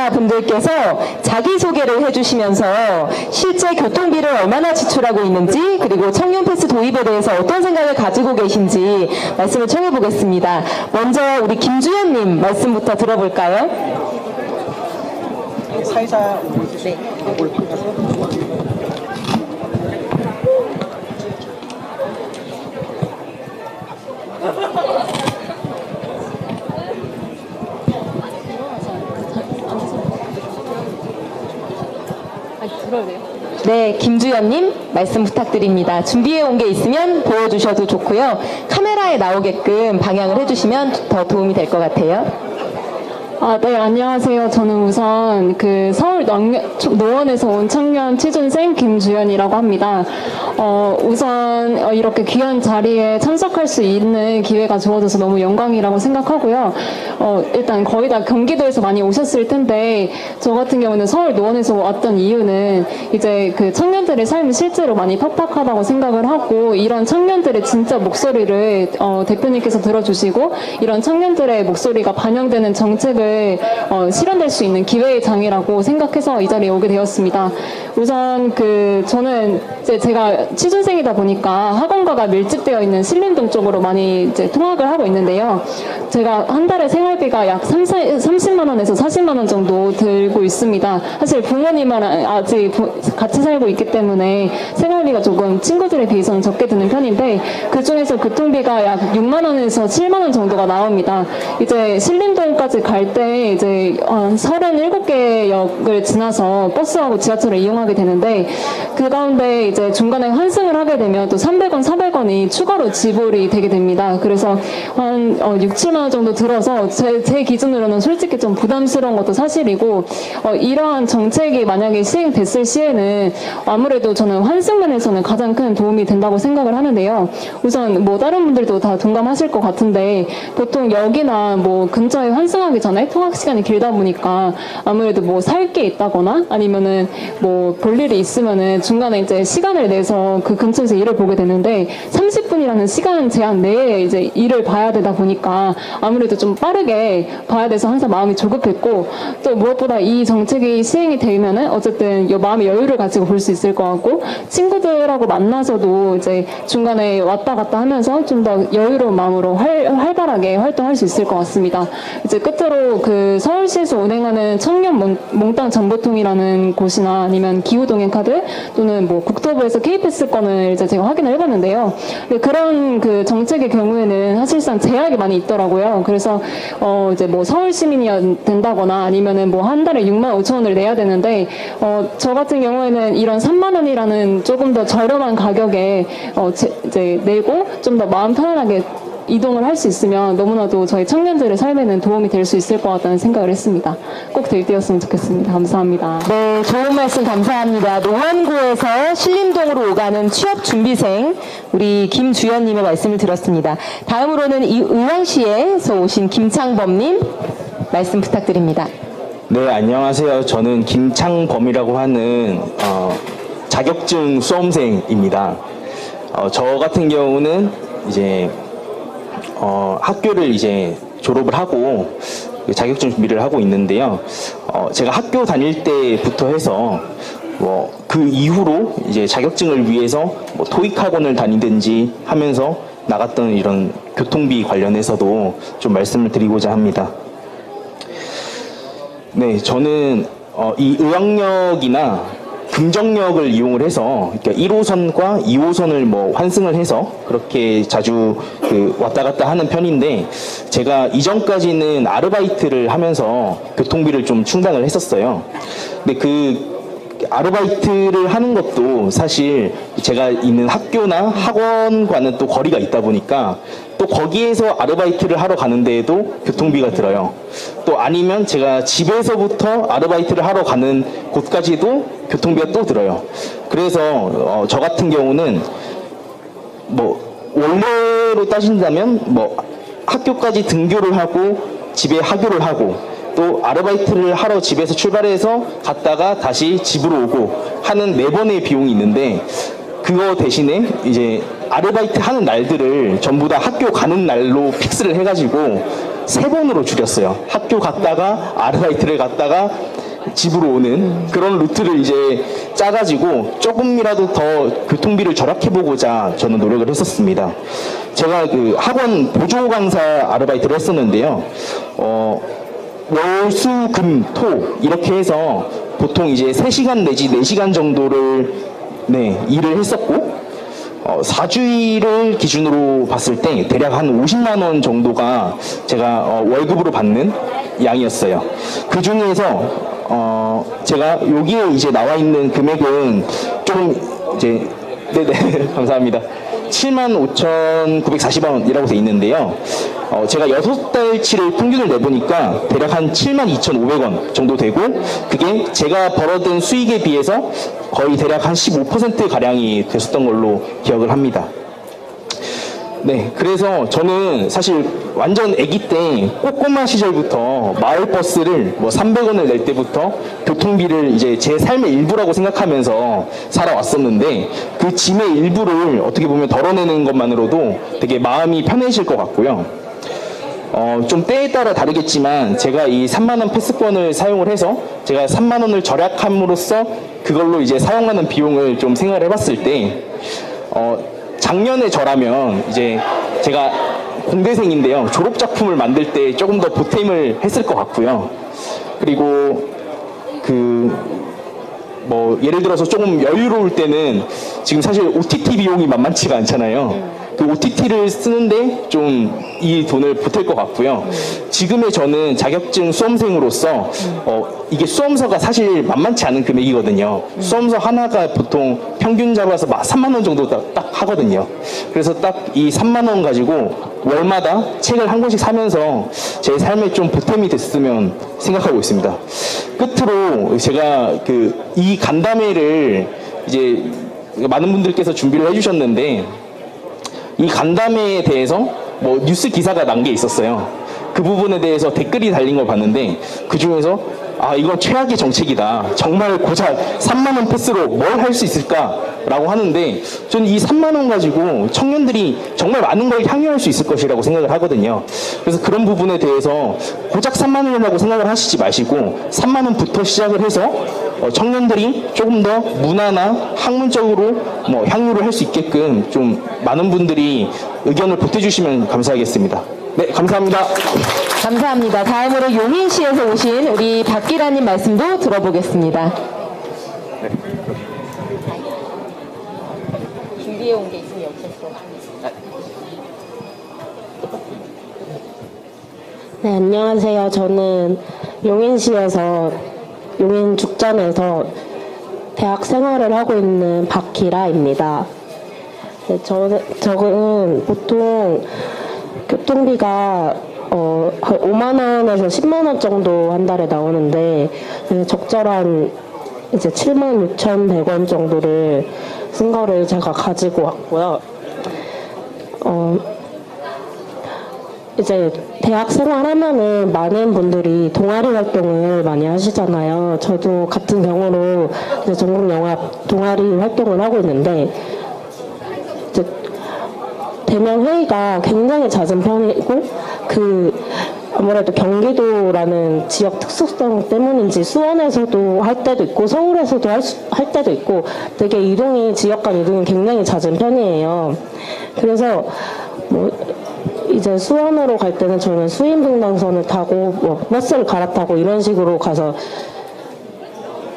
운전자분들께서 자기소개를 해주시면서 실제 교통비를 얼마나 지출하고 있는지, 그리고 청년 패스 도입에 대해서 어떤 생각을 가지고 계신지 말씀을 청해보겠습니다. 먼저 우리 김주현님 말씀부터 들어볼까요? 사회자 네. 네, 김주연님 말씀 부탁드립니다. 준비해 온 게 있으면 보여주셔도 좋고요. 카메라에 나오게끔 방향을 해주시면 더 도움이 될 것 같아요. 네, 안녕하세요. 저는 우선 서울 노원에서 온 청년 취준생 김주연이라고 합니다. 우선 이렇게 귀한 자리에 참석할 수 있는 기회가 주어져서 너무 영광이라고 생각하고요. 일단 거의 다 경기도에서 많이 오셨을 텐데, 저 같은 경우는 서울 노원에서 왔던 이유는 이제 청년들의 삶이 실제로 많이 팍팍하다고 생각을 하고, 이런 청년들의 진짜 목소리를 대표님께서 들어주시고, 이런 청년들의 목소리가 반영되는 정책을 실현될 수 있는 기회의 장이라고 생각해서 이 자리에 오게 되었습니다. 우선 저는 이제 제가 취준생이다 보니까 학원가가 밀집되어 있는 신림동 쪽으로 많이 이제 통학을 하고 있는데요. 제가 한 달에 생활비가 약 30만 원에서 40만 원 정도 들고 있습니다. 사실 부모님은 아직 같이 살고 있기 때문에 생활비가 조금 친구들에 비해서는 적게 드는 편인데, 그 중에서 교통비가 약 6만 원에서 7만 원 정도가 나옵니다. 이제 신림동까지 갈 때 이제 37개 역을 지나서 버스하고 지하철을 이용하게 되는데, 그 가운데 이제 중간에 환승을 하게 되면 또 300원, 400원이 추가로 지불이 되게 됩니다. 그래서 한 6, 7만 원 정도 들어서 제 기준으로는 솔직히 좀 부담스러운 것도 사실이고, 이러한 정책이 만약에 시행됐을 시에는 아무래도 저는 환승면에서는 가장 큰 도움이 된다고 생각을 하는데요. 우선 다른 분들도 다 동감하실 것 같은데, 보통 역이나 근처에 환승하기 전에 통학 시간이 길다 보니까 아무래도 살 게 있다거나 아니면은 볼 일이 있으면은 중간에 이제 시간을 내서 그 근처에서 일을 보게 되는데, 30분이라는 시간 제한 내에 이제 일을 봐야 되다 보니까 아무래도 좀 빠르게 봐야 돼서 항상 마음이 조급했고, 또 무엇보다 이 정책이 시행이 되면은 어쨌든 마음의 여유를 가지고 볼 수 있을 것 같고, 친구들하고 만나서도 이제 중간에 왔다 갔다 하면서 좀 더 여유로운 마음으로 활발하게 활동할 수 있을 것 같습니다. 이제 끝으로 서울시에서 운행하는 청년 몽땅 정보통이라는 곳이나 아니면 기후동행 카드 또는 국토부에서 K패스권을 이제 제가 확인을 해봤는데요. 근데 그런 정책의 경우에는 사실상 제약이 많이 있더라고요. 그래서 이제 서울 시민이 된다거나 아니면은 한 달에 6만 5천 원을 내야 되는데, 저 같은 경우에는 이런 3만 원이라는 조금 더 저렴한 가격에 이제 내고 좀 더 마음 편안하게 이동을 할 수 있으면 너무나도 저희 청년들의 삶에는 도움이 될 수 있을 것 같다는 생각을 했습니다. 꼭 되었으면 좋겠습니다. 감사합니다. 네, 좋은 말씀 감사합니다. 노원구에서 신림동으로 오가는 취업준비생 우리 김주연님의 말씀을 들었습니다. 다음으로는 의왕시에서 오신 김창범님 말씀 부탁드립니다. 네, 안녕하세요. 저는 김창범이라고 하는 자격증 수험생입니다. 저 같은 경우는 이제 학교를 이제 졸업을 하고 자격증 준비를 하고 있는데요. 제가 학교 다닐 때부터 해서 그 이후로 이제 자격증을 위해서 토익 학원을 다니든지 하면서 나갔던 이런 교통비 관련해서도 좀 말씀을 드리고자 합니다. 네, 저는 이 의왕역이나 금정역을 이용을 해서 1호선과 2호선을 환승을 해서 그렇게 자주 왔다 갔다 하는 편인데, 제가 이전까지는 아르바이트를 하면서 교통비를 좀 충당을 했었어요. 근데 아르바이트를 하는 것도 사실 제가 있는 학교나 학원과는 또 거리가 있다 보니까 또 거기에서 아르바이트를 하러 가는데에도 교통비가 들어요. 또 아니면 제가 집에서부터 아르바이트를 하러 가는 곳까지도 교통비가 또 들어요. 그래서 저 같은 경우는 원래로 따진다면 학교까지 등교를 하고 집에 하교를 하고 또 아르바이트를 하러 집에서 출발해서 갔다가 다시 집으로 오고 하는 4번의 비용이 있는데, 그거 대신에 이제 아르바이트 하는 날들을 전부 다 학교 가는 날로 픽스를 해가지고 3번으로 줄였어요. 학교 갔다가 아르바이트를 갔다가 집으로 오는 그런 루트를 이제 짜가지고 조금이라도 더 교통비를 절약해보고자 저는 노력을 했었습니다. 제가 그 학원 보조 강사 아르바이트를 했었는데요. 월, 수, 금, 토 이렇게 해서 보통 이제 3시간 내지 4시간 정도를 일을 했었고 4주일을 기준으로 봤을 때 대략 한 50만 원 정도가 제가 월급으로 받는 양이었어요. 그 중에서 제가 여기에 이제 나와 있는 금액은 좀 이제 네네 감사합니다. 75,940원이라고 돼 있는데요. 제가 6달치를 평균을 내보니까 대략 한 72,500원 정도 되고 그게 제가 벌어든 수익에 비해서 거의 대략 한 15%가량이 됐었던 걸로 기억을 합니다. 네, 그래서 저는 사실 완전 아기 때 꼬꼬마 시절부터 마을버스를 뭐 300원을 낼 때부터 교통비를 이제 제 삶의 일부라고 생각하면서 살아왔었는데 그 짐의 일부를 어떻게 보면 덜어내는 것만으로도 되게 마음이 편해질 것 같고요. 좀 때에 따라 다르겠지만 제가 이 3만원 패스권을 사용을 해서 제가 3만원을 절약함으로써 그걸로 이제 사용하는 비용을 좀 생각을 해봤을 때 작년에 저라면 이제 제가 공대생인데요. 졸업작품을 만들 때 조금 더 보탬을 했을 것 같고요. 그리고 뭐 예를 들어서 조금 여유로울 때는 지금 사실 OTT 비용이 만만치가 않잖아요. 그 OTT를 쓰는데 좀 이 돈을 보탤 것 같고요. 지금의 저는 자격증 수험생으로서 이게 수험서가 사실 만만치 않은 금액이거든요. 수험서 하나가 보통 평균 잡아서 3만 원 정도 딱 하거든요. 그래서 딱 이 3만 원 가지고 월마다 책을 한 권씩 사면서 제 삶에 좀 보탬이 됐으면 생각하고 있습니다. 끝으로 제가 이 간담회를 이제 많은 분들께서 준비를 해주셨는데 이 간담회에 대해서 뭐 뉴스 기사가 난 게 있었어요. 그 부분에 대해서 댓글이 달린 걸 봤는데 그 중에서 이건 최악의 정책이다. 정말 고작 3만 원 패스로 뭘 할 수 있을까라고 하는데 저는 이 3만 원 가지고 청년들이 정말 많은 걸 향유할 수 있을 것이라고 생각을 하거든요. 그래서 그런 부분에 대해서 고작 3만 원이라고 생각을 하시지 마시고 3만 원부터 시작을 해서 청년들이 조금 더 문화나 학문적으로 뭐 향유를 할 수 있게끔 좀 많은 분들이 의견을 보태주시면 감사하겠습니다. 네, 감사합니다. 감사합니다. 다음으로 용인시에서 오신 우리 박기라님 말씀도 들어보겠습니다. 준비해 온 게 있으면 없었어. 네, 안녕하세요. 저는 용인시에서 용인죽전에서 대학 생활을 하고 있는 박기라입니다. 네, 저는 보통 교통비가 5만 원에서 10만 원 정도 한 달에 나오는데 적절한 이제 76,100원 정도를 쓴 거를 제가 가지고 왔고요. 이제 대학 생활하면은 많은 분들이 동아리 활동을 많이 하시잖아요. 저도 같은 경우로 이제 전국영합 동아리 활동을 하고 있는데 이제 대면 회의가 굉장히 잦은 편이고 아무래도 경기도라는 지역 특수성 때문인지 수원에서도 할 때도 있고 서울에서도 할 때도 있고 되게 지역 간 이동이 굉장히 잦은 편이에요. 그래서 이제 수원으로 갈 때는 저는 수인분당선을 타고 버스를 갈아타고 이런 식으로 가서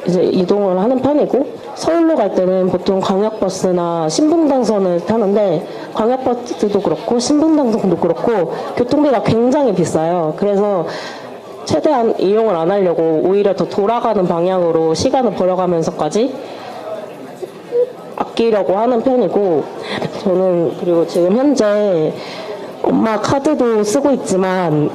이제 이동을 하는 편이고 서울로 갈 때는 보통 광역버스나 신분당선을 타는데 광역버스도 그렇고 신분당선도 그렇고 교통비가 굉장히 비싸요. 그래서 최대한 이용을 안 하려고 오히려 더 돌아가는 방향으로 시간을 벌어가면서까지 아끼려고 하는 편이고 저는 그리고 지금 현재 엄마 카드도 쓰고 있지만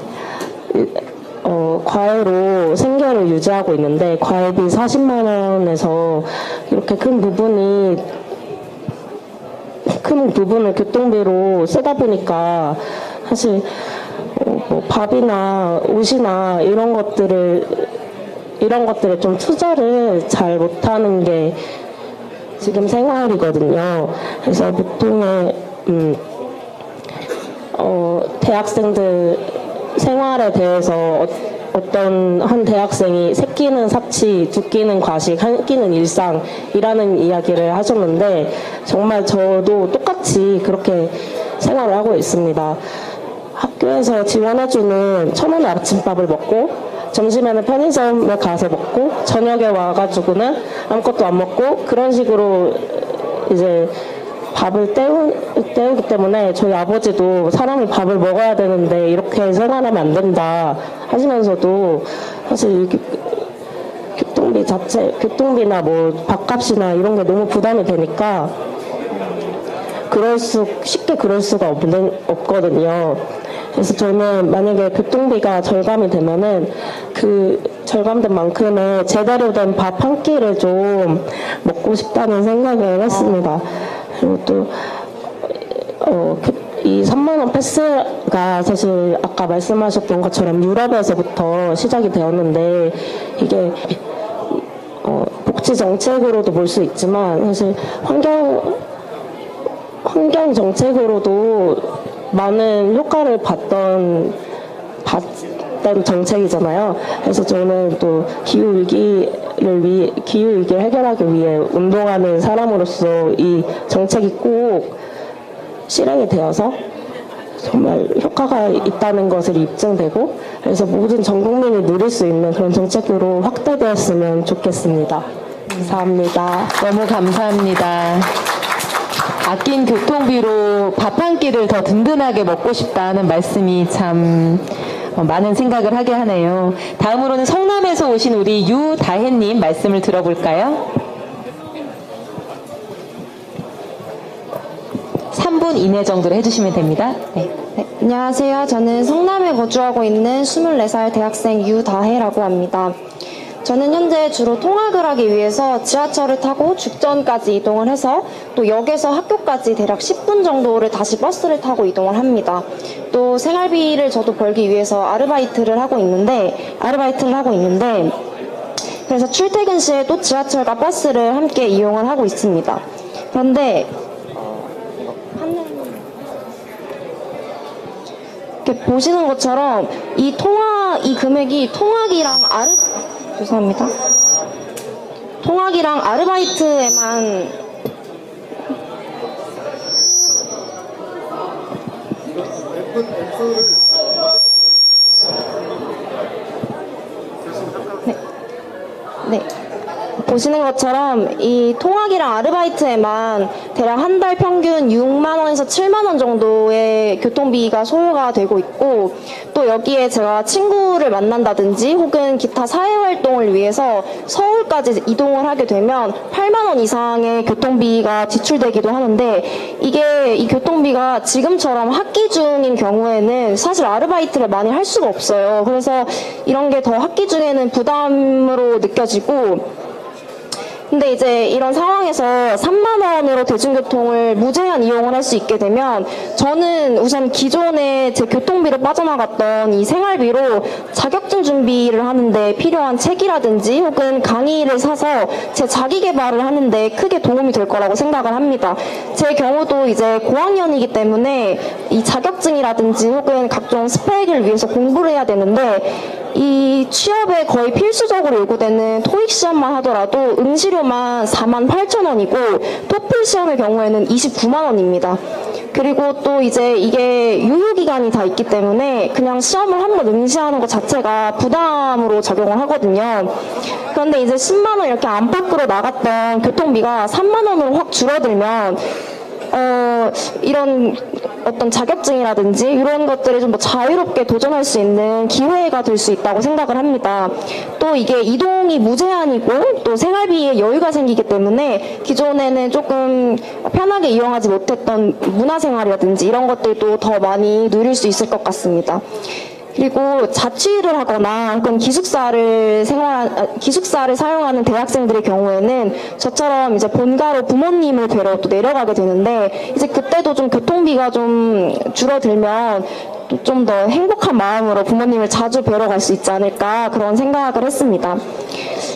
과외로 생계를 유지하고 있는데 과외비 40만 원에서 이렇게 큰 부분을 교통비로 쓰다 보니까 사실 밥이나 옷이나 이런 것들을 좀 투자를 잘 못하는 게 지금 생활이거든요. 그래서 보통의 대학생들 생활에 대해서 어떤 한 대학생이 세 끼는 사치, 두 끼는 과식, 한 끼는 일상이라는 이야기를 하셨는데 정말 저도 똑같이 그렇게 생활을 하고 있습니다. 학교에서 지원해주는 1,000원의 아침밥을 먹고 점심에는 편의점에 가서 먹고 저녁에 와가지고는 아무것도 안 먹고 그런 식으로 이제 밥을 때우기 때문에 저희 아버지도 사람이 밥을 먹어야 되는데 이렇게 생활하면 안 된다 하시면서도 사실 교통비 자체, 교통비나 뭐 밥값이나 이런 게 너무 부담이 되니까 쉽게 그럴 수가 없거든요. 그래서 저는 만약에 교통비가 절감이 되면은 그 절감된 만큼의 제대로 된 밥 한 끼를 좀 먹고 싶다는 생각을 했습니다. 그리고 또 이 3만원 패스가 사실 아까 말씀하셨던 것처럼 유럽에서부터 시작이 되었는데 이게 복지 정책으로도 볼 수 있지만 사실 환경 정책으로도 많은 효과를 봤던 정책이잖아요. 그래서 저는 또 기후위기를 해결하기 위해 운동하는 사람으로서 이 정책이 꼭 실행이 되어서 정말 효과가 있다는 것을 입증되고 그래서 모든 전 국민이 누릴 수 있는 그런 정책으로 확대되었으면 좋겠습니다. 감사합니다. 너무 감사합니다. 아낀 교통비로 밥 한 끼를 더 든든하게 먹고 싶다는 말씀이 참 많은 생각을 하게 하네요. 다음으로는 성남에서 오신 우리 유다혜님 말씀을 들어볼까요? 3분 이내 정도로 해주시면 됩니다. 네. 안녕하세요. 저는 성남에 거주하고 있는 24살 대학생 유다혜라고 합니다. 저는 현재 주로 통학을 하기 위해서 지하철을 타고 죽전까지 이동을 해서 또 역에서 학교까지 대략 10분 정도를 다시 버스를 타고 이동을 합니다. 또 생활비를 저도 벌기 위해서 아르바이트를 하고 있는데 그래서 출퇴근 시에 또 지하철과 버스를 함께 이용을 하고 있습니다. 그런데 이렇게 보시는 것처럼 이 금액이 통학이랑 아르바이트에만 네. 보시는 것처럼 이 통학이랑 아르바이트에만 대략 한 달 평균 6만 원에서 7만 원 정도의 교통비가 소요가 되고 있고 또 여기에 제가 친구를 만난다든지 혹은 기타 사회활동을 위해서 서울까지 이동을 하게 되면 8만 원 이상의 교통비가 지출되기도 하는데 이 교통비가 지금처럼 학기 중인 경우에는 사실 아르바이트를 많이 할 수가 없어요. 그래서 이런 게 더 학기 중에는 부담으로 느껴지고 근데 이제 이런 상황에서 3만 원으로 대중교통을 무제한 이용을 할 수 있게 되면 저는 우선 기존에 제 교통비로 빠져나갔던 이 생활비로 자격증 준비를 하는데 필요한 책이라든지 혹은 강의를 사서 제 자기 개발을 하는데 크게 도움이 될 거라고 생각을 합니다. 제 경우도 이제 고학년이기 때문에 이 자격증이라든지 혹은 각종 스펙을 위해서 공부를 해야 되는데 이 취업에 거의 필수적으로 요구되는 토익 시험만 하더라도 응시료만 48,000원이고 토플 시험의 경우에는 29만 원입니다. 그리고 또 이제 이게 유효기간이 다 있기 때문에 그냥 시험을 한번 응시하는 것 자체가 부담으로 적용을 하거든요. 그런데 이제 10만 원 이렇게 안팎으로 나갔던 교통비가 3만 원으로 확 줄어들면 이런 어떤 자격증이라든지 이런 것들을 좀 더 자유롭게 도전할 수 있는 기회가 될 수 있다고 생각을 합니다. 또 이게 이동이 무제한이고 또 생활비에 여유가 생기기 때문에 기존에는 조금 편하게 이용하지 못했던 문화생활이라든지 이런 것들도 더 많이 누릴 수 있을 것 같습니다. 그리고 자취를 하거나 혹은 기숙사를 사용하는 대학생들의 경우에는 저처럼 이제 본가로 부모님을 뵈러 또 내려가게 되는데 이제 그때도 좀 교통비가 좀 줄어들면 좀 더 행복한 마음으로 부모님을 자주 뵈러 갈 수 있지 않을까 그런 생각을 했습니다.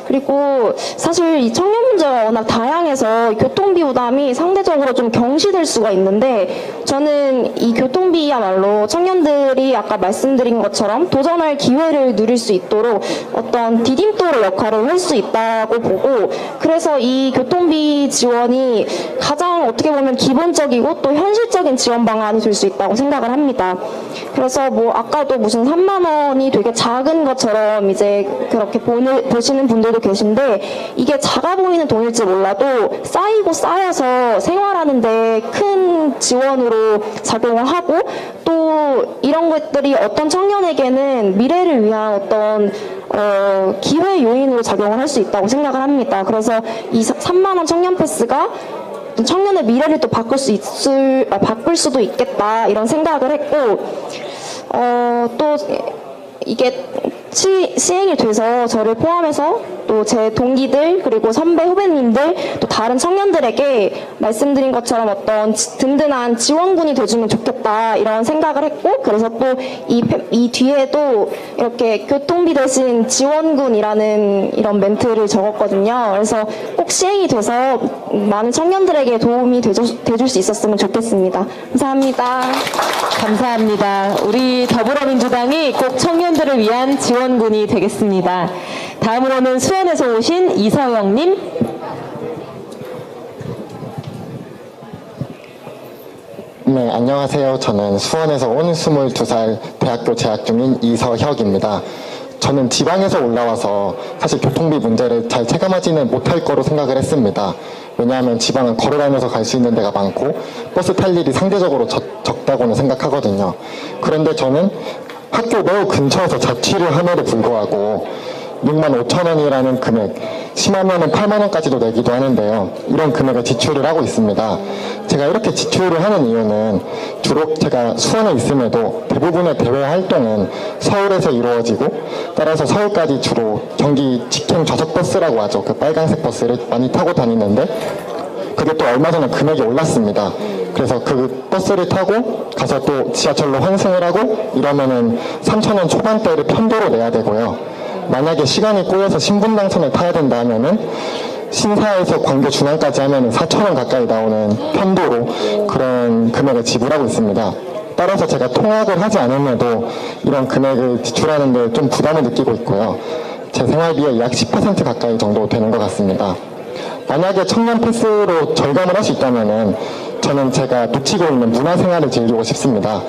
그리고 그리고 사실 이 청년 문제가 워낙 다양해서 교통비 부담이 상대적으로 좀 경시될 수가 있는데 저는 이 교통비야말로 청년들이 아까 말씀드린 것처럼 도전할 기회를 누릴 수 있도록 어떤 디딤돌의 역할을 할 수 있다고 보고 그래서 이 교통비 지원이 가장 어떻게 보면 기본적이고 또 현실적인 지원 방안이 될 수 있다고 생각을 합니다. 그래서 뭐 아까도 무슨 3만 원이 되게 작은 것처럼 이제 그렇게 보시는 분들도 계신데 이게 작아 보이는 돈일지 몰라도 쌓이고 쌓여서 생활하는데 큰 지원으로 작용을 하고 또 이런 것들이 어떤 청년에게는 미래를 위한 어떤 기회 요인으로 작용을 할 수 있다고 생각을 합니다. 그래서 이 3만 원 청년 패스가 청년의 미래를 또 바꿀 수도 있겠다 이런 생각을 했고 또 이게 시행이 돼서 저를 포함해서 또 제 동기들 그리고 선배 후배님들 또 다른 청년들에게 말씀드린 것처럼 어떤 든든한 지원군이 돼주면 좋겠다 이런 생각을 했고 그래서 또 이 뒤에도 이렇게 교통비 대신 지원군이라는 이런 멘트를 적었거든요. 그래서 꼭 시행이 돼서 많은 청년들에게 도움이 돼줄 수 있었으면 좋겠습니다. 감사합니다. 감사합니다. 우리 더불어민주당이 꼭 청년들을 위한 지원군이 되겠습니다. 다음으로는 수원에서 오신 이서영님. 네, 안녕하세요. 저는 수원에서 온 22살 대학교 재학 중인 이서혁입니다. 저는 지방에서 올라와서 사실 교통비 문제를 잘 체감하지는 못할 거로 생각을 했습니다. 왜냐하면 지방은 걸어다녀서 갈 수 있는 데가 많고 버스 탈 일이 상대적으로 적다고는 생각하거든요. 그런데 저는 학교 매우 근처에서 자취를 함에도 불구하고 65,000원이라는 금액, 심하면은 8만 원까지도 내기도 하는데요. 이런 금액을 지출을 하고 있습니다. 제가 이렇게 지출을 하는 이유는 주로 제가 수원에 있음에도 대부분의 대외 활동은 서울에서 이루어지고 따라서 서울까지 주로 경기 직행 좌석버스라고 하죠. 그 빨간색 버스를 많이 타고 다니는데 그게 또 얼마 전에 금액이 올랐습니다. 그래서 그 버스를 타고 가서 또 지하철로 환승을 하고 이러면은 3,000원 초반대를 편도로 내야 되고요. 만약에 시간이 꼬여서 신분당선을 타야 된다 하면은 신사에서 광교 중앙까지 하면은 4,000원 가까이 나오는 편도로 그런 금액을 지불하고 있습니다. 따라서 제가 통학을 하지 않음에도 이런 금액을 지출하는데 좀 부담을 느끼고 있고요. 제 생활비의 약 10% 가까이 정도 되는 것 같습니다. 만약에 청년 패스로 절감을 할 수 있다면은 저는 제가 놓치고 있는 문화생활을 즐기고 싶습니다.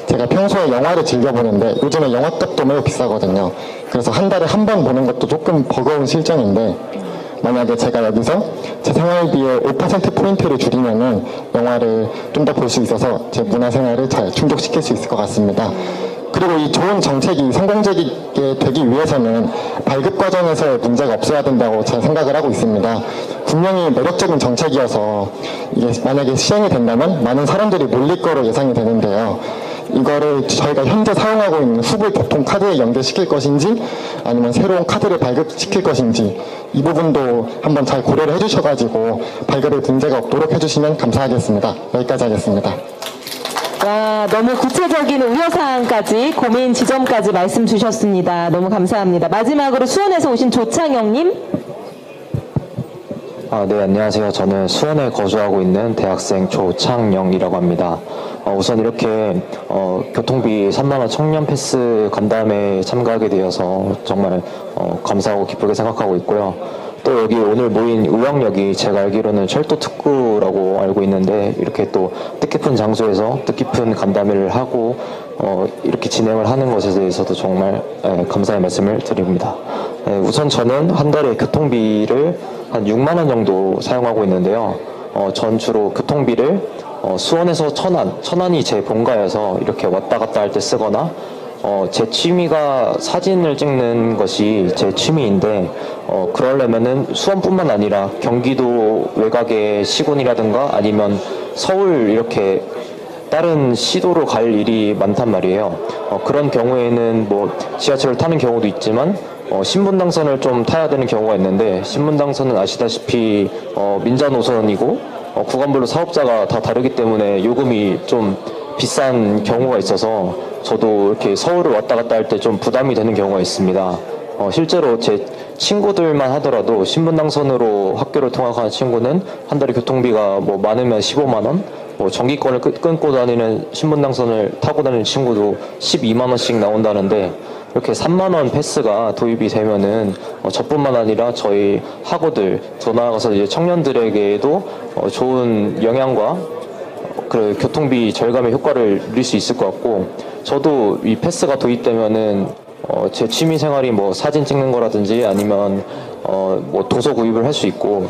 제가 평소에 영화를 즐겨보는데 요즘에 영화값도 매우 비싸거든요. 그래서 한 달에 한 번 보는 것도 조금 버거운 실정인데 만약에 제가 여기서 제 생활비의 5%포인트를 줄이면은 영화를 좀 더 볼 수 있어서 제 문화생활을 잘 충족시킬 수 있을 것 같습니다. 그리고 이 좋은 정책이 성공적이게 되기 위해서는 발급 과정에서의 문제가 없어야 된다고 잘 생각을 하고 있습니다. 분명히 매력적인 정책이어서 이게 만약에 시행이 된다면 많은 사람들이 몰릴 거로 예상이 되는데요. 이거를 저희가 현재 사용하고 있는 후불 교통카드에 연계시킬 것인지 아니면 새로운 카드를 발급시킬 것인지 이 부분도 한번 잘 고려를 해주셔가지고 발급에 문제가 없도록 해주시면 감사하겠습니다. 여기까지 하겠습니다. 와, 너무 구체적인 우려사항까지 고민 지점까지 말씀 주셨습니다. 너무 감사합니다. 마지막으로 수원에서 오신 조창영님. 네, 안녕하세요. 저는 수원에 거주하고 있는 대학생 조창영이라고 합니다. 우선 이렇게 교통비 3만원 청년 패스 간담회에 참가하게 되어서 정말 감사하고 기쁘게 생각하고 있고요. 또 여기 오늘 모인 의왕역이 제가 알기로는 철도 특구라고 알고 있는데 이렇게 또 뜻깊은 장소에서 뜻깊은 간담회를 하고 이렇게 진행을 하는 것에 대해서도 정말 감사의 말씀을 드립니다. 우선 저는 한 달에 교통비를 한 6만 원 정도 사용하고 있는데요. 전 주로 교통비를 수원에서 천안이 제 본가여서 이렇게 왔다 갔다 할 때 쓰거나 제 취미가 사진을 찍는 것이 제 취미인데 그러려면은 수원뿐만 아니라 경기도 외곽의 시군이라든가 아니면 서울 이렇게 다른 시도로 갈 일이 많단 말이에요. 그런 경우에는 뭐 지하철을 타는 경우도 있지만 신분당선을 좀 타야 되는 경우가 있는데 신분당선은 아시다시피 민자 노선이고 구간별로 사업자가 다 다르기 때문에 요금이 좀 비싼 경우가 있어서 저도 이렇게 서울을 왔다 갔다 할 때 좀 부담이 되는 경우가 있습니다. 실제로 제 친구들만 하더라도 신분당선으로 학교를 통학하는 친구는 한 달에 교통비가 뭐 많으면 15만 원, 뭐 전기권을 끊고 다니는 신분당선을 타고 다니는 친구도 12만 원씩 나온다는데 이렇게 3만 원 패스가 도입이 되면은 저뿐만 아니라 저희 학우들 더 나아가서 이제 청년들에게도 좋은 영향과 그 교통비 절감의 효과를 누릴 수 있을 것 같고 저도 이 패스가 도입되면은 제 취미 생활이 뭐 사진 찍는 거라든지 아니면 뭐 도서 구입을 할 수 있고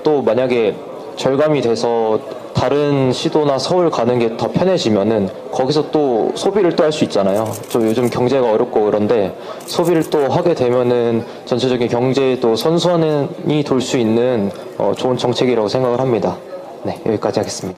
또 만약에 절감이 돼서 다른 시도나 서울 가는 게 더 편해지면은 거기서 또 소비를 또 할 수 있잖아요. 좀 요즘 경제가 어렵고 그런데 소비를 또 하게 되면은 전체적인 경제에도 선순환이 돌 수 있는 좋은 정책이라고 생각을 합니다. 네, 여기까지 하겠습니다.